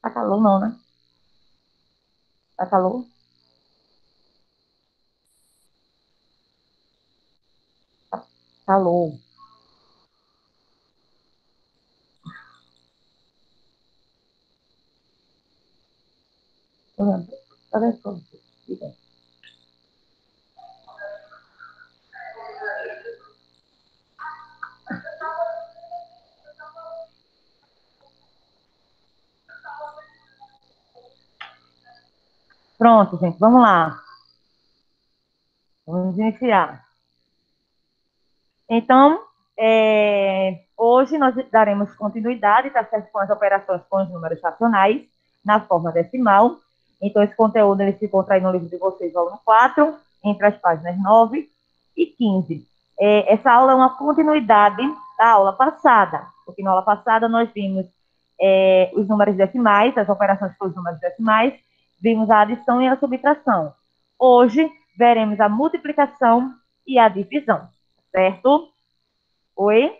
Tá calor não, né? Tá calor? Calor. Tá vendo? Pronto, gente, vamos lá. Vamos iniciar. Então, hoje nós daremos continuidade, tá certo, com as operações com os números racionais, na forma decimal. Então, esse conteúdo ele se encontra aí no livro de vocês, volume 4, entre as páginas 9 e 15. Essa aula é uma continuidade da aula passada, porque na aula passada nós vimos os números decimais, as operações com os números decimais, vimos a adição e a subtração. Hoje, veremos a multiplicação e a divisão, certo? Oi?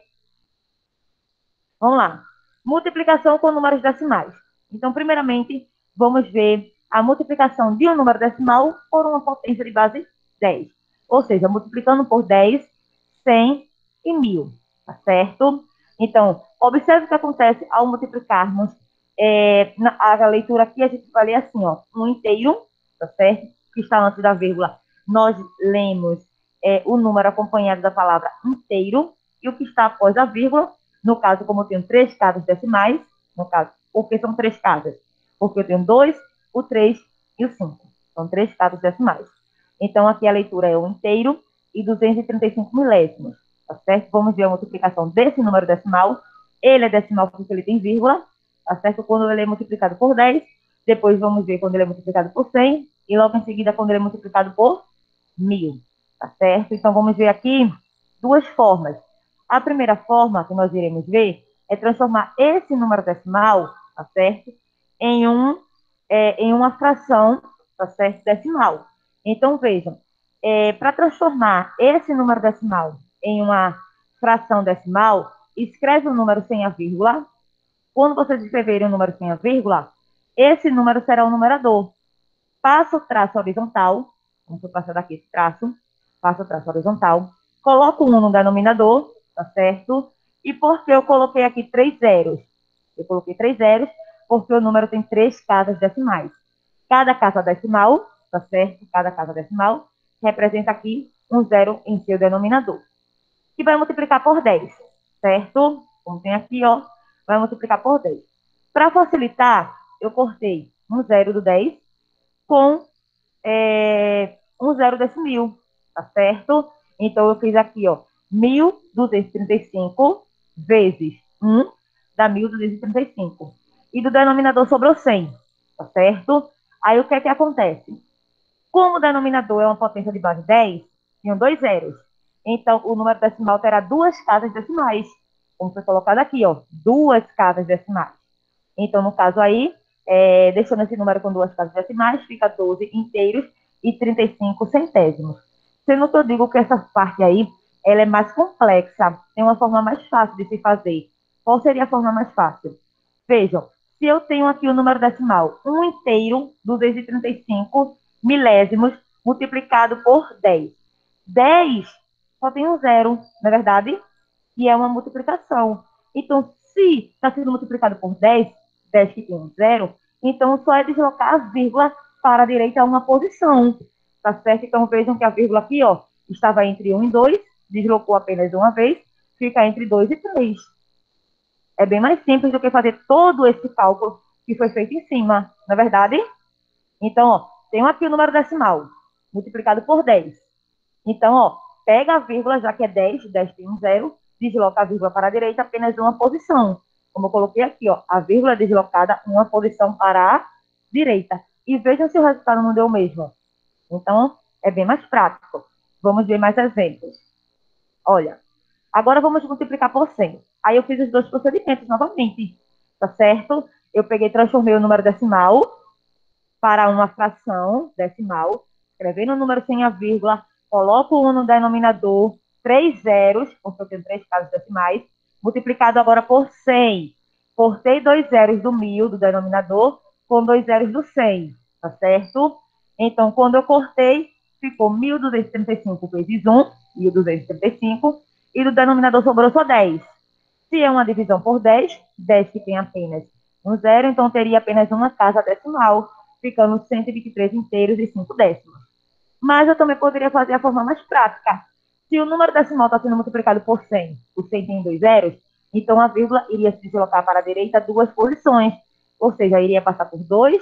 Vamos lá. Multiplicação com números decimais. Então, primeiramente, vamos ver a multiplicação de um número decimal por uma potência de base 10. Ou seja, multiplicando por 10, 100 e 1000. Tá certo? Então, observe o que acontece ao multiplicarmos. A leitura aqui, a gente vai ler assim, ó, um inteiro, tá certo? Que está antes da vírgula. Nós lemos o número acompanhado da palavra inteiro, e o que está após a vírgula, no caso, como eu tenho três casas decimais, no caso, por que são três casas? Porque eu tenho 2, o 3 e o 5. São três casas decimais. Então, aqui a leitura é o inteiro e 235 milésimos, tá certo? Vamos ver a multiplicação desse número decimal. Ele é decimal porque ele tem vírgula, tá certo? Quando ele é multiplicado por 10, depois vamos ver quando ele é multiplicado por 100, e logo em seguida quando ele é multiplicado por 1000, tá certo? Então, vamos ver aqui duas formas. A primeira forma que nós iremos ver é transformar esse número decimal, tá certo? Em, em uma fração, tá certo? Decimal. Então, vejam, para transformar esse número decimal em uma fração decimal, escreve o número sem a vírgula. Quando vocês escreverem o número sem a vírgula, esse número será o numerador. Passa o traço horizontal, vamos passar daqui esse traço, passa o traço horizontal, coloco um no denominador, tá certo? E por que eu coloquei aqui três zeros? Eu coloquei três zeros porque o número tem três casas decimais. Cada casa decimal, tá certo? Cada casa decimal representa aqui um zero em seu denominador. E vai multiplicar por 10, certo? Como tem aqui, ó, vai multiplicar por 10. Para facilitar, eu cortei um zero do 10 com um zero desse mil, tá certo? Então, eu fiz aqui, ó, 1.235 vezes 1 dá 1.235. E do denominador sobrou 100, tá certo? Aí, o que é que acontece? Como o denominador é uma potência de base 10, tinham dois zeros. Então, o número decimal terá duas casas decimais, como foi colocado aqui, ó, duas casas decimais. Então, no caso aí, deixando esse número com duas casas decimais, fica 12 inteiros e 35 centésimos. Sendo que eu digo que essa parte aí, ela é mais complexa, tem uma forma mais fácil de se fazer. Qual seria a forma mais fácil? Vejam, se eu tenho aqui o número decimal, um inteiro, 235 milésimos, multiplicado por 10. 10 só tem um zero, não é verdade? E é uma multiplicação. Então, se está sendo multiplicado por 10, 10 que tem um zero, então só é deslocar a vírgula para a direita a uma posição. Tá certo? Então, vejam que a vírgula aqui, ó, estava entre um e 2, deslocou apenas uma vez, fica entre 2 e 3. É bem mais simples do que fazer todo esse cálculo que foi feito em cima, não é verdade? Então, ó, tem aqui o número decimal, multiplicado por 10. Então, ó, pega a vírgula, já que é 10, 10 tem um zero, desloca a vírgula para a direita apenas uma posição. Como eu coloquei aqui, ó, a vírgula é deslocada uma posição para a direita. E vejam se o resultado não deu o mesmo. Então, é bem mais prático. Vamos ver mais exemplos. Olha, agora vamos multiplicar por 100. Aí eu fiz os dois procedimentos novamente, tá certo? Eu peguei, transformei o número decimal para uma fração decimal, escrevendo o número sem a vírgula, coloco um no denominador, três zeros, porque eu tenho três casas decimais, multiplicado agora por 100. cortei 2 zeros do 1.000, do denominador, com 2 zeros do 100, tá certo? Então, quando eu cortei, ficou 1.235 vezes 1, 1.235, e do denominador sobrou só 10. Se é uma divisão por 10, 10 que tem apenas um zero, então teria apenas uma casa decimal, ficando 123 inteiros e 5 décimos. Mas eu também poderia fazer a forma mais prática. Se o número decimal está sendo multiplicado por 100, o 100 tem 2 zeros, então a vírgula iria se deslocar para a direita duas posições, ou seja, iria passar por 2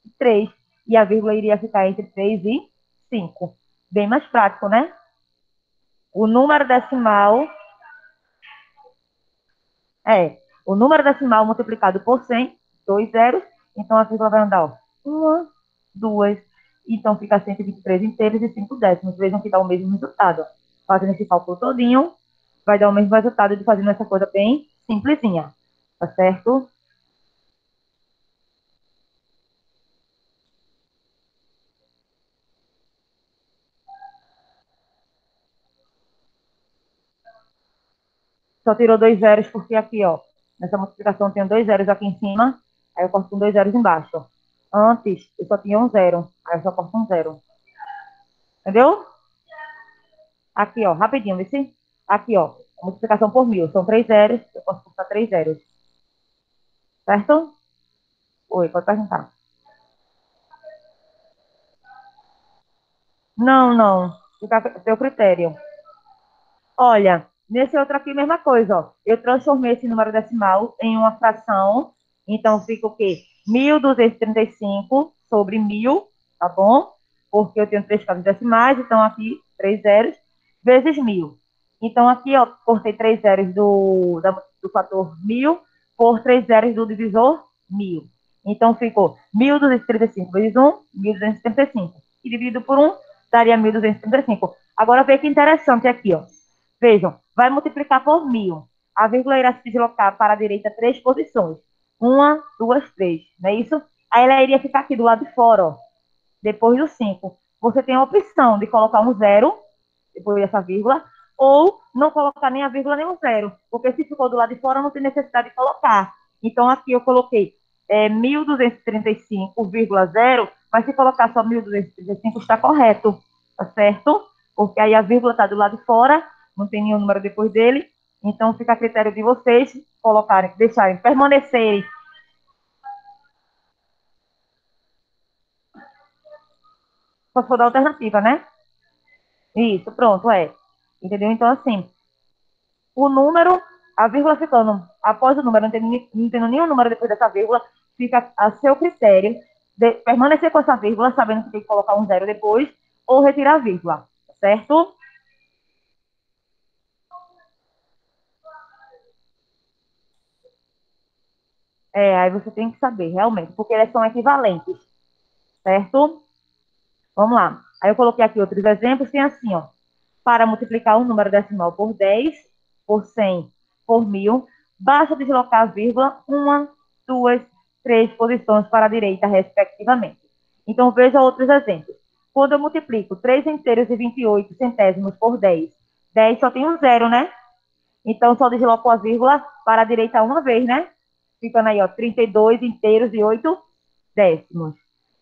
e 3, e a vírgula iria ficar entre 3 e 5. Bem mais prático, né? O número decimal o número decimal multiplicado por 100, 2 zeros, então a vírgula vai andar, ó, uma, duas, então fica 123 inteiros e 5 décimos. Vejam que dá o mesmo resultado. Fazendo esse cálculo todinho, vai dar o mesmo resultado de fazendo essa coisa bem simplesinha, tá certo? Só tirou 2 zeros porque aqui, ó, nessa multiplicação tem 2 zeros aqui em cima, aí eu corto com 2 zeros embaixo. Antes, eu só tinha um zero, aí eu só corto um zero. Entendeu? Aqui, ó, rapidinho, vê se. Aqui, ó, multiplicação por 1.000. São 3 zeros, eu posso cortar 3 zeros. Certo? Oi, pode perguntar. Não, não. Fica a seu critério. Olha, nesse outro aqui, mesma coisa, ó. Eu transformei esse número decimal em uma fração. Então, fica o quê? 1.235 sobre 1.000, tá bom? Porque eu tenho três casas decimais, então aqui, 3 zeros, vezes 1.000. Então, aqui, ó, cortei 3 zeros do fator 1.000 por 3 zeros do divisor 1.000. Então, ficou 1.235 vezes 1, 1.235. E dividido por 1, daria 1.235. Agora, veja que interessante aqui, ó. Vejam, vai multiplicar por 1.000. A vírgula irá se deslocar para a direita três posições. Uma, duas, três. Não é isso? Aí ela iria ficar aqui do lado de fora, ó, depois do 5. Você tem a opção de colocar um zero, depois dessa vírgula, ou não colocar nem a vírgula nem o zero. Porque se ficou do lado de fora, não tem necessidade de colocar. Então, aqui eu coloquei 1.235,0, mas se colocar só 1.235 está correto, tá certo? Porque aí a vírgula está do lado de fora, não tem nenhum número depois dele, então fica a critério de vocês colocarem, deixarem, permanecerem. Só for da alternativa, né? Isso, pronto, é. Entendeu? Então, assim, o número, a vírgula ficando após o número, não tendo nenhum número depois dessa vírgula, fica a seu critério de permanecer com essa vírgula, sabendo que tem que colocar um zero depois, ou retirar a vírgula, certo? Aí você tem que saber, realmente, porque elas são equivalentes, certo? Vamos lá. Aí eu coloquei aqui outros exemplos, tem assim, ó. Para multiplicar um número decimal por 10, por 100, por 1.000, basta deslocar a vírgula uma, duas, três posições para a direita, respectivamente. Então, veja outros exemplos. Quando eu multiplico 3 inteiros e 28 centésimos por 10, 10 só tem um zero, né? Então, só desloco a vírgula para a direita uma vez, né? Ficando aí, ó, 32 inteiros e 8 décimos.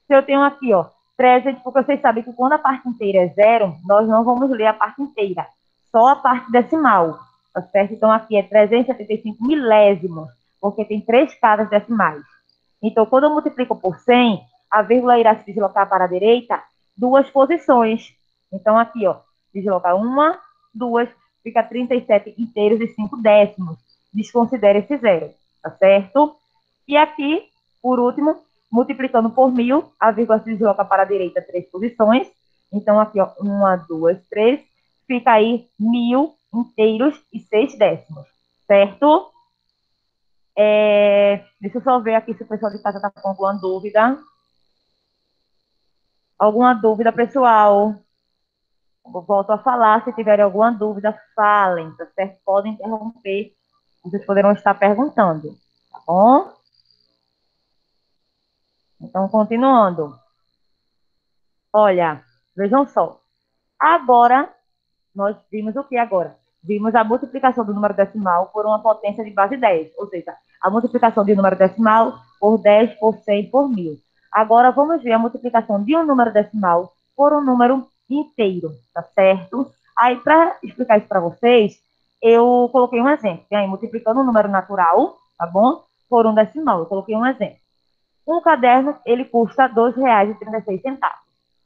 Se eu tenho aqui, ó, 300, porque vocês sabem que quando a parte inteira é zero, nós não vamos ler a parte inteira, só a parte decimal, tá certo? Então, aqui é 375 milésimos, porque tem três casas decimais. Então, quando eu multiplico por 100, a vírgula irá se deslocar para a direita duas posições. Então, aqui, ó, desloca uma, duas, fica 37 inteiros e 5 décimos. Desconsidere esse zero, tá certo? E aqui, por último, multiplicando por 1.000, a vírgula se desloca para a direita três posições. Então, aqui, ó, uma, duas, três, fica aí 1.000 inteiros e 6 décimos, certo? Deixa eu só ver aqui se o pessoal de casa está com alguma dúvida. Alguma dúvida, pessoal? Eu volto a falar. Se tiverem alguma dúvida, falem, tá certo? Podem interromper. Vocês poderão estar perguntando, tá bom? Então, continuando. Olha, vejam só. Agora, nós vimos o que agora? Vimos a multiplicação do número decimal por uma potência de base 10, ou seja, a multiplicação de um número decimal por 10, por 100, por 1000. Agora, vamos ver a multiplicação de um número decimal por um número inteiro, tá certo? Aí, para explicar isso para vocês, eu coloquei um exemplo. E aí, multiplicando um número natural, tá bom? Por um decimal. Eu coloquei um exemplo. Um caderno, ele custa R$ 2,36,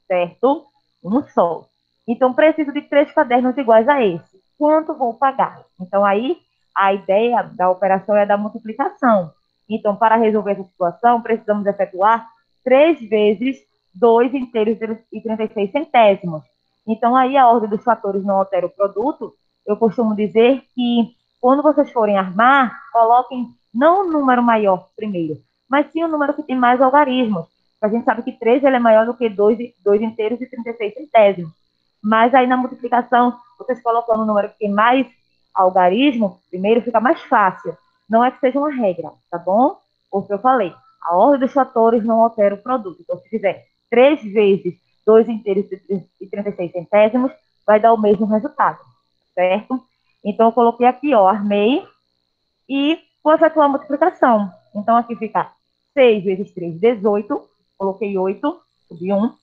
certo? Um só. Então, preciso de 3 cadernos iguais a esse. Quanto vou pagar? Então, aí, a ideia da operação é da multiplicação. Então, para resolver essa situação, precisamos efetuar 3 vezes 2 inteiros e 36 centésimos. Então, aí, a ordem dos fatores não altera o produto. Eu costumo dizer que, quando vocês forem armar, coloquem não um número maior primeiro, mas sim um número que tem mais algarismos. A gente sabe que 3 ele é maior do que 2 inteiros e 36 centésimos. Mas aí na multiplicação, vocês colocando o número que tem mais algarismo, primeiro fica mais fácil. Não é que seja uma regra, tá bom? Porque eu falei, a ordem dos fatores não altera o produto. Então, se fizer 3 vezes 2 inteiros e 36 centésimos, vai dar o mesmo resultado, certo? Então, eu coloquei aqui, ó, armei e vou efetuar a multiplicação. Então, aqui fica 6 vezes 3, 18. Coloquei 8, subi 1.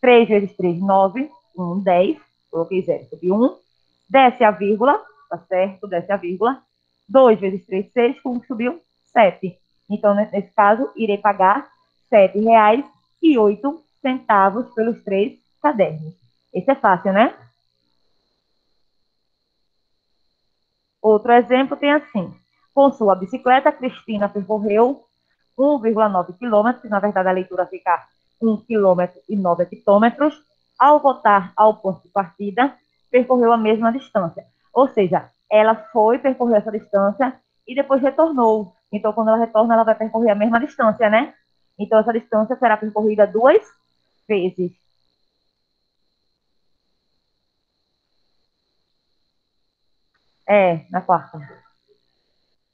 3 vezes 3, 9. 1, 10. Coloquei 0, subi 1. Desce a vírgula, tá certo? Desce a vírgula. 2 vezes 3, 6. 1 subiu 7. Então, nesse caso, irei pagar R$ 7,08 pelos 3 cadernos. Esse é fácil, né? Outro exemplo tem assim: com sua bicicleta, Cristina percorreu 1,9 quilômetros, na verdade a leitura fica 1,9 km. Ao voltar ao ponto de partida, percorreu a mesma distância. Ou seja, ela foi, percorreu essa distância e depois retornou. Então, quando ela retorna, ela vai percorrer a mesma distância, né? Então, essa distância será percorrida 2 vezes. É, na quarta.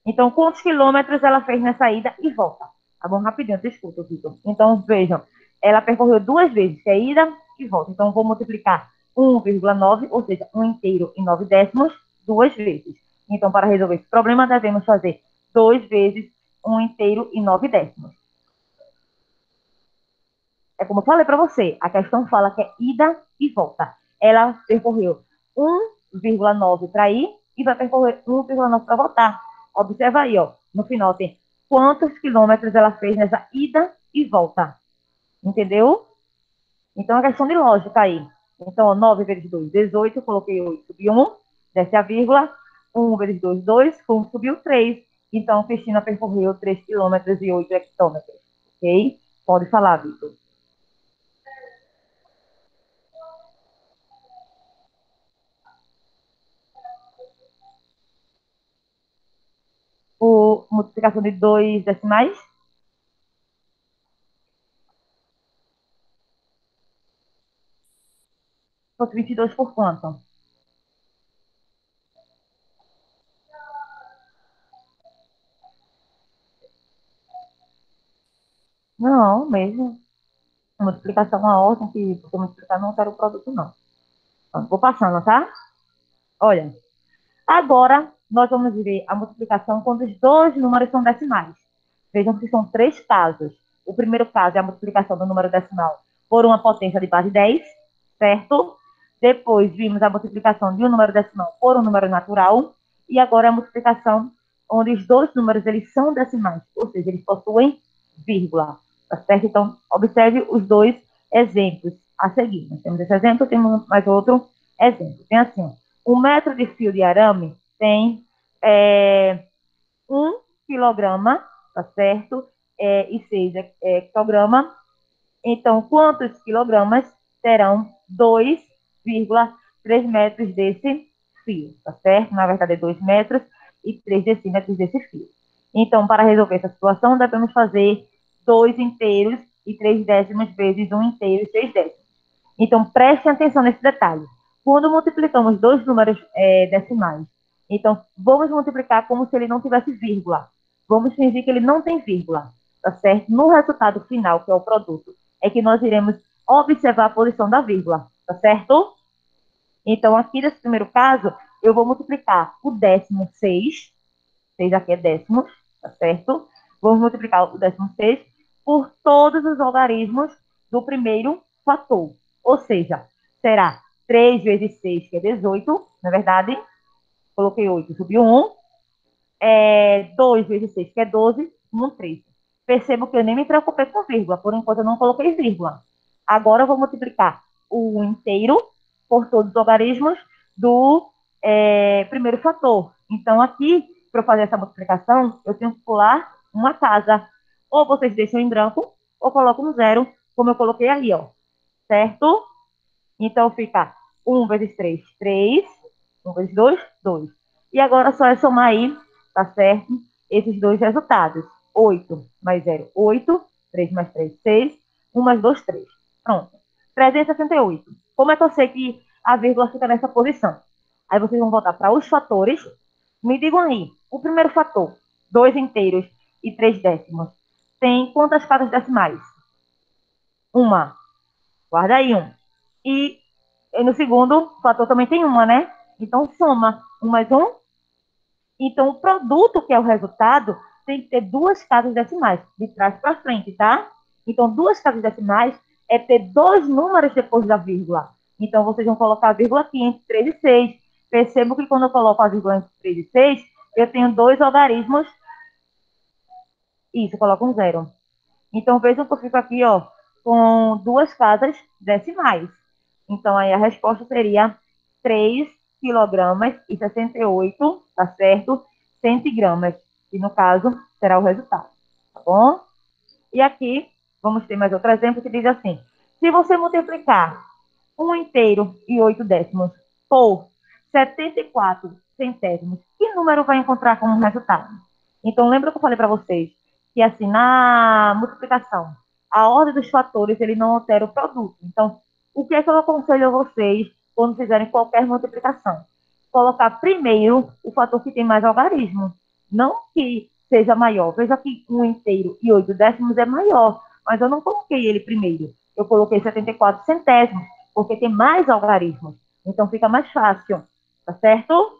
Então, quantos quilômetros ela fez nessa ida e volta? Tá bom? Rapidinho, desculpa, Vitor. Então, vejam, ela percorreu 2 vezes, que é ida e volta. Então, vou multiplicar 1,9, ou seja, 1 inteiro e 9 décimos, 2 vezes. Então, para resolver esse problema, devemos fazer 2 vezes 1 inteiro e 9 décimos. É como eu falei para você, a questão fala que é ida e volta. Ela percorreu 1,9 para ir e vai percorrer 1,9 para voltar. Observa aí, ó. No final tem quantos quilômetros ela fez nessa ida e volta. Entendeu? Então é questão de lógica aí. Então, ó, 9 vezes 2, 18. Coloquei 8, subiu 1. Desce a vírgula. 1 vezes 2, 2. 1 subiu 3. Então, Cristina percorreu 3 quilômetros e 8 hectômetros. Ok? Pode falar, Vitor. Por multiplicação de 2 decimais, fosse 22 por quanto? Não, mesmo. Multiplicação é uma ordem que você multiplicar não quero o produto, não. Pronto, vou passando, tá? Olha, agora nós vamos ver a multiplicação quando os dois números são decimais. Vejam que são 3 casos. O primeiro caso é a multiplicação do número decimal por uma potência de base 10, certo? Depois vimos a multiplicação de um número decimal por um número natural. E agora a multiplicação onde os dois números eles são decimais, ou seja, eles possuem vírgula, tá certo? Então, observe os dois exemplos a seguir. Nós temos esse exemplo, temos mais outro exemplo. Tem assim, 1 metro de fio de arame tem 1 quilograma, tá certo? E 6 hectograma. Então, quantos quilogramas terão 2,3 metros desse fio, tá certo? Na verdade, é 2 metros e 3 decímetros desse fio. Então, para resolver essa situação, devemos fazer 2 inteiros e 3 décimos vezes 1 inteiro e 6 décimos. Então, prestem atenção nesse detalhe. Quando multiplicamos dois números decimais, então, vamos multiplicar como se ele não tivesse vírgula. Vamos fingir que ele não tem vírgula, tá certo? No resultado final, que é o produto, é que nós iremos observar a posição da vírgula, tá certo? Então, aqui nesse primeiro caso, eu vou multiplicar o décimo 6, 6 aqui é décimos, tá certo? Vamos multiplicar o 16 por todos os algarismos do primeiro fator. Ou seja, será 3 vezes 6, que é 18, na verdade. Coloquei 8, subiu 1. 2 vezes 6, que é 12, 1, 13. Percebo que eu nem me preocupei com vírgula, por enquanto eu não coloquei vírgula. Agora eu vou multiplicar o inteiro por todos os algarismos do primeiro fator. Então, aqui, para fazer essa multiplicação, eu tenho que pular uma casa. Ou vocês deixam em branco, ou colocam um zero, como eu coloquei aí, ó. Certo? Então, fica 1 vezes 3, 3. 1 vezes 2, 2. E agora só é somar aí, tá certo? Esses dois resultados. 8 mais 0, 8. 3 mais 3, 6. 1 mais 2, 3. Pronto. 368. Como é que eu sei que a vírgula fica nessa posição? Aí vocês vão voltar para os fatores. Me digam aí, o primeiro fator, 2 inteiros e 3 décimos, tem quantas casas decimais? Uma. Guarda aí um. E no segundo fator também tem uma, né? Então, soma 1 mais 1. Então, o produto, que é o resultado, tem que ter duas casas decimais, de trás para frente, tá? Então, duas casas decimais é ter dois números depois da vírgula. Então, vocês vão colocar a vírgula aqui entre 3 e 6. Percebo que quando eu coloco a vírgula entre 3 e 6, eu tenho dois algarismos. Isso, eu coloco um zero. Então, vejam que eu fico aqui, ó, com duas casas decimais. Então, aí a resposta seria 3 quilogramas e 68, tá certo? Centigramas. E, no caso, será o resultado, tá bom? E aqui, vamos ter mais outro exemplo que diz assim: se você multiplicar 1 inteiro e 8 décimos por 74 centésimos, que número vai encontrar como resultado? Então, lembra que eu falei para vocês que, assim, na multiplicação, a ordem dos fatores, ele não altera o produto. Então, o que é que eu aconselho a vocês quando fizerem qualquer multiplicação? Colocar primeiro o fator que tem mais algarismo. Não que seja maior. Veja que 1 inteiro e 8 décimos é maior, mas eu não coloquei ele primeiro. Eu coloquei 74 centésimos, porque tem mais algarismos. Então, fica mais fácil. Tá certo?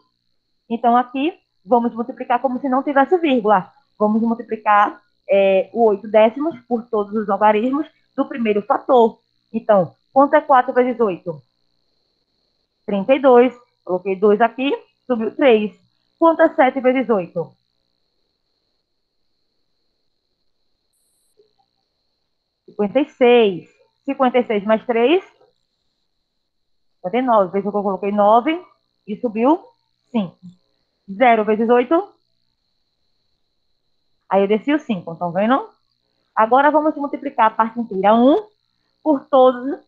Então, aqui, vamos multiplicar como se não tivesse vírgula. Vamos multiplicar o 8 décimos por todos os algarismos do primeiro fator. Então, quanto é 4 vezes 8? 32. Coloquei 2 aqui, subiu 3. Quanto é 7 vezes 8? 56. 56 mais 3, 59. Veja que eu coloquei 9 e subiu 5. 0 vezes 8, aí eu desci o 5, estão vendo? Agora vamos multiplicar a parte inteira 1 por todos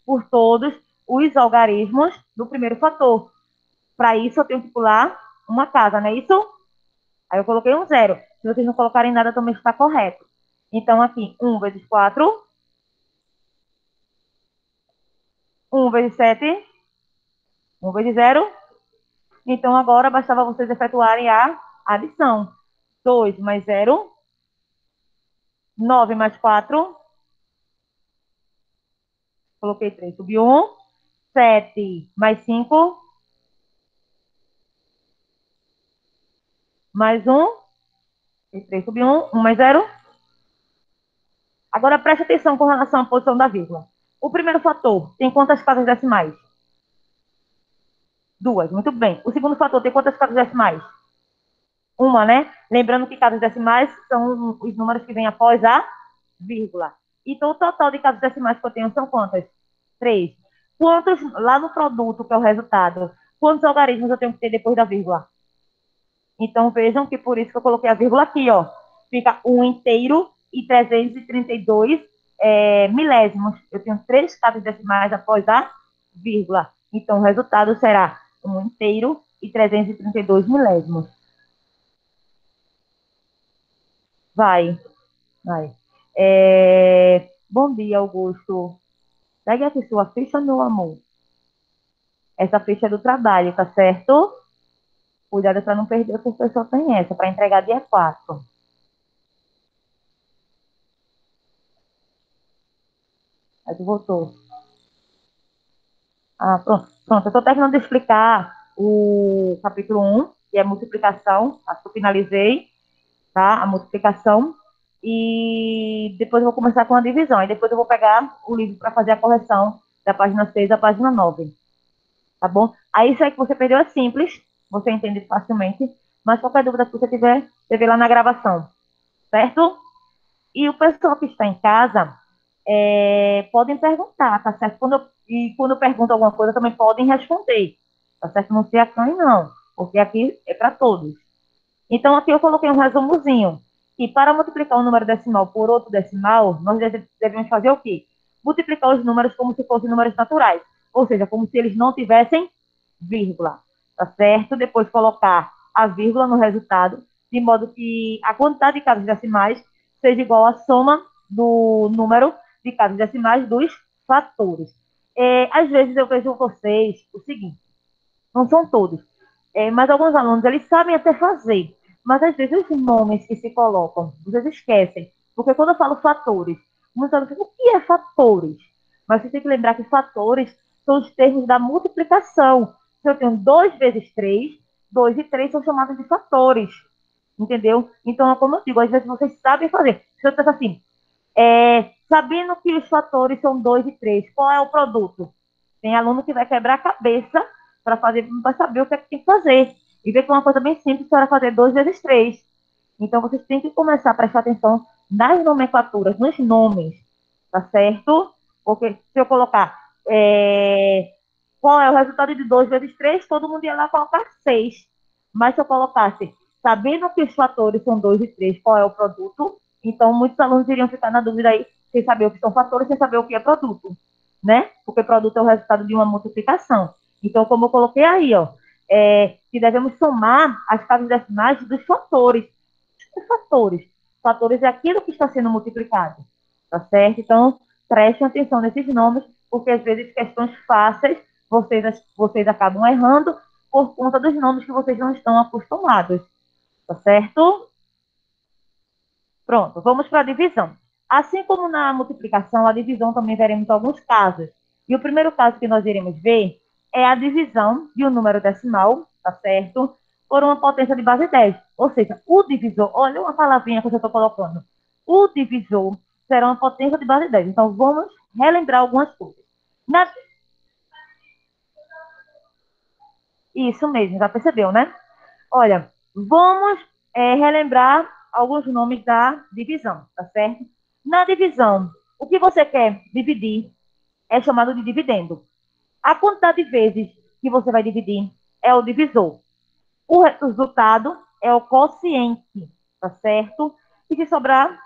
os algarismos do primeiro fator. Para isso, eu tenho que pular uma casa, não é isso? Aí eu coloquei um zero. Se vocês não colocarem nada, também está correto. Então, aqui, 1 vezes 4, 1 vezes 7, 1 vezes 0. Então, agora bastava vocês efetuarem a adição. 2 mais 0, 9 mais 4, coloquei 3, subiu 1. 7 mais 5, mais 1, 3 subiu 1, 1 mais 0. Agora preste atenção com relação à posição da vírgula. O primeiro fator tem quantas casas decimais? Duas, muito bem. O segundo fator tem quantas casas decimais? Uma, né? Lembrando que casas decimais são os números que vêm após a vírgula. Então, o total de casas decimais que eu tenho são quantas? Três. Quantos, lá no produto, que é o resultado, quantos algarismos eu tenho que ter depois da vírgula? Então, vejam que por isso que eu coloquei a vírgula aqui, ó. Fica 1 inteiro e 332 milésimos. Eu tenho três casas decimais após a vírgula. Então, o resultado será 1 inteiro e 332 milésimos. Vai, vai. Bom dia, Augusto. Pegue aqui sua ficha, meu amor. Essa ficha é do trabalho, tá certo? Cuidado para não perder, porque o professor tem essa, para entregar dia 4. Aí tu voltou. Ah, pronto. Pronto, eu estou terminando de explicar o capítulo 1, que é multiplicação. Acho que eu finalizei. tá? A multiplicação. E depois eu vou começar com a divisão. E depois eu vou pegar o livro para fazer a correção da página 6 à página 9, tá bom? Aí isso aí que você perdeu é simples, você entende facilmente, mas qualquer dúvida que você tiver, você vê lá na gravação, certo? E o pessoal que está em casa podem perguntar, tá certo? Quando perguntam alguma coisa, também podem responder, tá certo? Não se acanhe, não, porque aqui é para todos. Então, aqui eu coloquei um resumozinho, que para multiplicar um número decimal por outro decimal, nós devemos fazer o quê? Multiplicar os números como se fossem números naturais, ou seja, como se eles não tivessem vírgula, tá certo? Depois colocar a vírgula no resultado, de modo que a quantidade de casas decimais seja igual à soma do número de casas decimais dos fatores. Às vezes eu vejo vocês o seguinte, não são todos, mas alguns alunos, eles sabem até fazer, mas às vezes os nomes que se colocam, vocês esquecem, porque quando eu falo fatores, muitos alunos ficam, o que é fatores? Mas você tem que lembrar que fatores são os termos da multiplicação. Se eu tenho 2 vezes 3, 2 e 3 são chamados de fatores, entendeu? Então, como eu digo, às vezes vocês sabem fazer. Se eu penso assim, sabendo que os fatores são 2 e 3, qual é o produto? Tem aluno que vai quebrar a cabeça para fazer, para saber o que é que tem que fazer. E ver que é uma coisa bem simples para fazer 2 vezes 3. Então, vocês têm que começar a prestar atenção nas nomenclaturas, nos nomes, tá certo? Porque se eu colocar qual é o resultado de 2 vezes 3, todo mundo ia lá colocar 6. Mas se eu colocasse, sabendo que os fatores são 2 e 3, qual é o produto? Então, muitos alunos iriam ficar na dúvida aí, sem saber o que são fatores, sem saber o que é produto, né? Porque produto é o resultado de uma multiplicação. Então, como eu coloquei aí, ó, que devemos somar as casas decimais dos fatores. Os fatores. Fatores é aquilo que está sendo multiplicado, tá certo? Então, prestem atenção nesses nomes, porque às vezes questões fáceis vocês acabam errando por conta dos nomes que vocês não estão acostumados, tá certo? Pronto, vamos para a divisão. Assim como na multiplicação, a divisão também veremos alguns casos. E o primeiro caso que nós iremos ver é a divisão de um número decimal, tá certo? Por uma potência de base 10. Ou seja, o divisor, olha uma palavrinha que eu estou colocando. O divisor será uma potência de base 10. Então, vamos relembrar algumas coisas. Na... Isso mesmo, já percebeu, né? Olha, vamos relembrar alguns nomes da divisão, tá certo? Na divisão, o que você quer dividir é chamado de dividendo. A quantidade de vezes que você vai dividir é o divisor. O resultado é o quociente, tá certo? E se sobrar,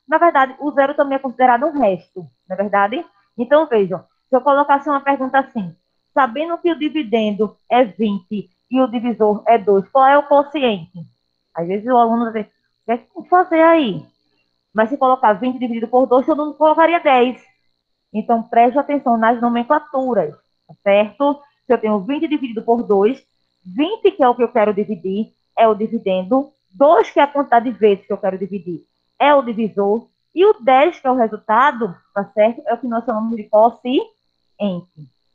na verdade, o zero também é considerado um resto, não é verdade? Então, vejam, se eu colocasse uma pergunta assim, sabendo que o dividendo é 20 e o divisor é 2, qual é o quociente? Às vezes o aluno vai dizer, o que é que tem que fazer aí? Mas se colocar 20 dividido por 2, todo mundo colocaria 10. Então, preste atenção nas nomenclaturas, tá certo? Se eu tenho 20 dividido por 2, 20 que é o que eu quero dividir, é o dividendo, 2 que é a quantidade de vezes que eu quero dividir, é o divisor, e o 10 que é o resultado, tá certo? É o que nós chamamos de quociente,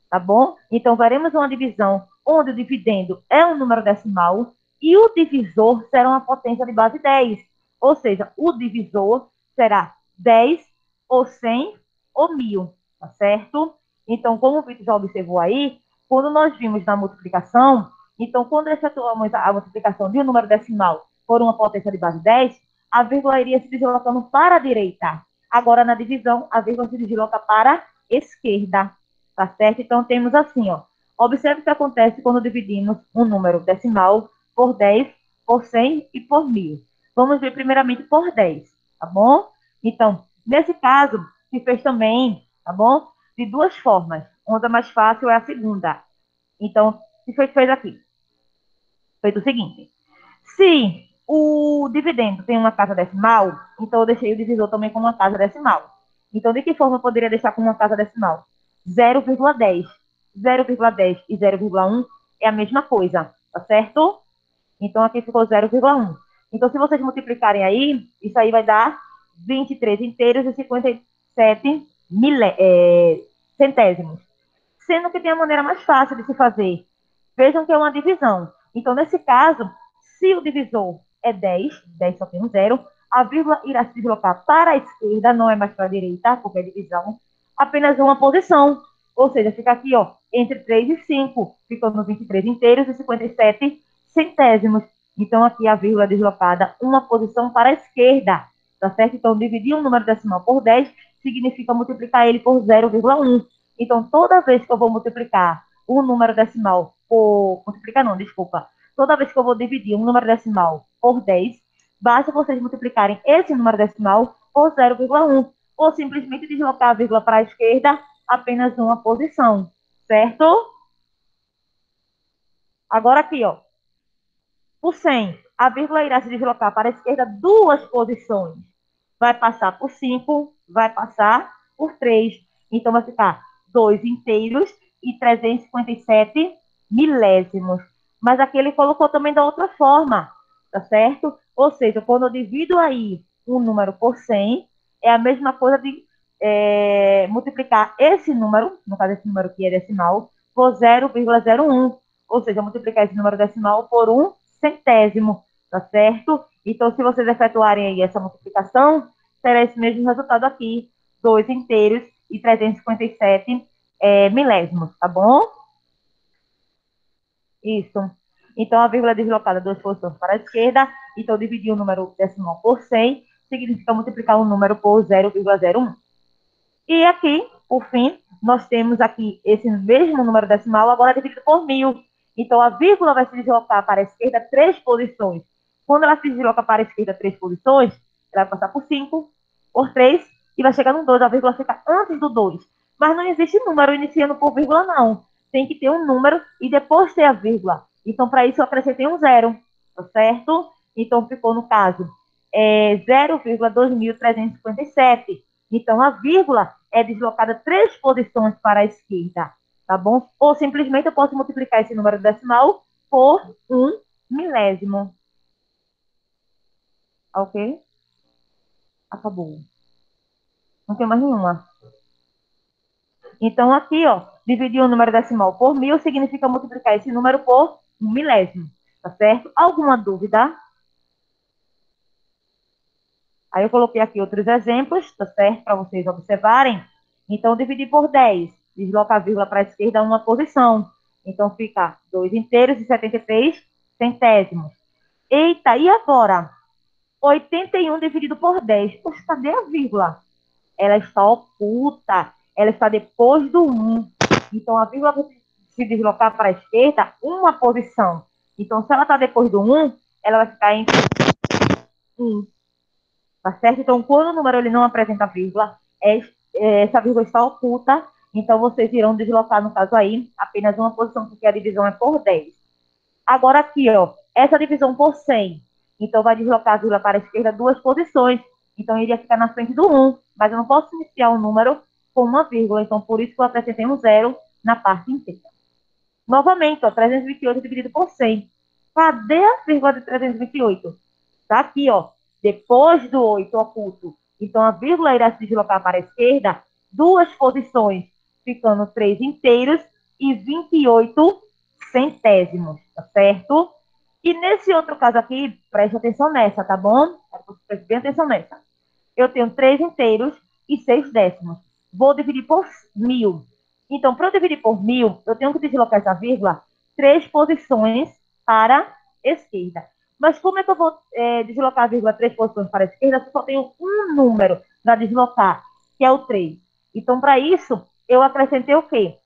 tá bom? Então, veremos uma divisão onde o dividendo é um número decimal e o divisor será uma potência de base 10. Ou seja, o divisor será 10 ou 100 ou 1000, tá certo? Então, como o Vitor já observou aí, quando nós vimos na multiplicação, então, quando efetuamos a multiplicação de um número decimal por uma potência de base 10, a vírgula iria se deslocando para a direita. Agora, na divisão, a vírgula se desloca para a esquerda, tá certo? Então, temos assim, ó. Observe o que acontece quando dividimos um número decimal por 10, por 100 e por 1000. Vamos ver primeiramente por 10, tá bom? Então, nesse caso, se fez também, tá bom? De duas formas. Uma mais fácil é a segunda. Então, se fez aqui. Feito o seguinte. Se o dividendo tem uma casa decimal, então eu deixei o divisor também com uma casa decimal. Então, de que forma eu poderia deixar com uma casa decimal? 0,10. 0,10 e 0,1 é a mesma coisa, tá certo? Então, aqui ficou 0,1. Então, se vocês multiplicarem aí, isso aí vai dar 23 inteiros e 57 centésimos. Sendo que tem a maneira mais fácil de se fazer. Vejam que é uma divisão. Então, nesse caso, se o divisor é 10, 10 só tem um zero. A vírgula irá se deslocar para a esquerda, não é mais para a direita, porque é divisão, apenas uma posição. Ou seja, fica aqui, ó, entre 3 e 5, ficando 23 inteiros e 57 centésimos. Então, aqui a vírgula deslocada, uma posição para a esquerda, tá certo? Então, dividir um número decimal por 10 significa multiplicar ele por 0,1. Então, toda vez que eu vou multiplicar um número decimal por... Multiplicar não, desculpa. Toda vez que eu vou dividir um número decimal por 10, basta vocês multiplicarem esse número decimal por 0,1, ou simplesmente deslocar a vírgula para a esquerda apenas uma posição, certo? Agora aqui, ó, por 100, a vírgula irá se deslocar para a esquerda duas posições. Vai passar por 5, vai passar por 3. Então, vai ficar 2 inteiros e 357 milésimos. Mas aqui ele colocou também da outra forma, tá certo? Ou seja, quando eu divido aí um número por 100, é a mesma coisa de multiplicar esse número, no caso esse número aqui é decimal, por 0,01. Ou seja, multiplicar esse número decimal por um centésimo, tá certo? Então, se vocês efetuarem aí essa multiplicação, terá esse mesmo resultado aqui, 2 inteiros e 357 milésimos, tá bom? Isso. Então, a vírgula deslocada duas posições para a esquerda, então dividir o número decimal por 100 significa multiplicar o número por 0,01. E aqui, por fim, nós temos aqui esse mesmo número decimal, agora dividido por 1000. Então, a vírgula vai se deslocar para a esquerda 3 posições. Quando ela se desloca para a esquerda 3 posições, ela vai passar por 5, por 3, e vai chegar no 2. A vírgula fica antes do 2. Mas não existe número iniciando por vírgula, não. Tem que ter um número e depois ter a vírgula. Então, para isso, eu acrescentei um zero, tá certo? Então, ficou, no caso, 0,2357. Então, a vírgula é deslocada 3 posições para a esquerda, tá bom? Ou simplesmente eu posso multiplicar esse número decimal por um milésimo. Ok? Acabou. Não tem mais nenhuma. Então, aqui, ó, dividir o número decimal por 1000 significa multiplicar esse número por um milésimo, tá certo? Alguma dúvida? Aí eu coloquei aqui outros exemplos, tá certo? Para vocês observarem. Então, dividir por 10. Desloca a vírgula para a esquerda uma posição. Então, fica 2 inteiros e 73 centésimos. Eita, e agora? 81 dividido por 10. Poxa, cadê a vírgula? Ela está oculta. Ela está depois do 1. Então, a vírgula vai se deslocar para a esquerda uma posição. Então, se ela está depois do 1, ela vai ficar entre 1. Tá certo? Então, quando o número ele não apresenta vírgula, essa vírgula está oculta, então vocês irão deslocar, no caso aí, apenas uma posição, porque a divisão é por 10. Agora aqui, ó, essa divisão por 100, então vai deslocar a vírgula para a esquerda duas posições, então iria ficar na frente do 1, mas eu não posso iniciar o número com uma vírgula, então por isso que eu acrescentei um zero na parte inteira. Novamente, ó, 328 dividido por 100. Cadê a vírgula de 328? Está aqui, ó, depois do 8 oculto. Então, a vírgula irá se deslocar para a esquerda duas posições, ficando 3 inteiros e 28 centésimos, tá certo? E nesse outro caso aqui, preste atenção nessa, tá bom? Preste bem atenção nessa. Eu tenho 3 inteiros e 6 décimos. Vou dividir por 1000. Então, para eu dividir por 1000, eu tenho que deslocar essa vírgula 3 posições para a esquerda. Mas como é que eu vou deslocar a vírgula 3 posições para a esquerda se eu só tenho um número para deslocar, que é o 3? Então, para isso, eu acrescentei o quê?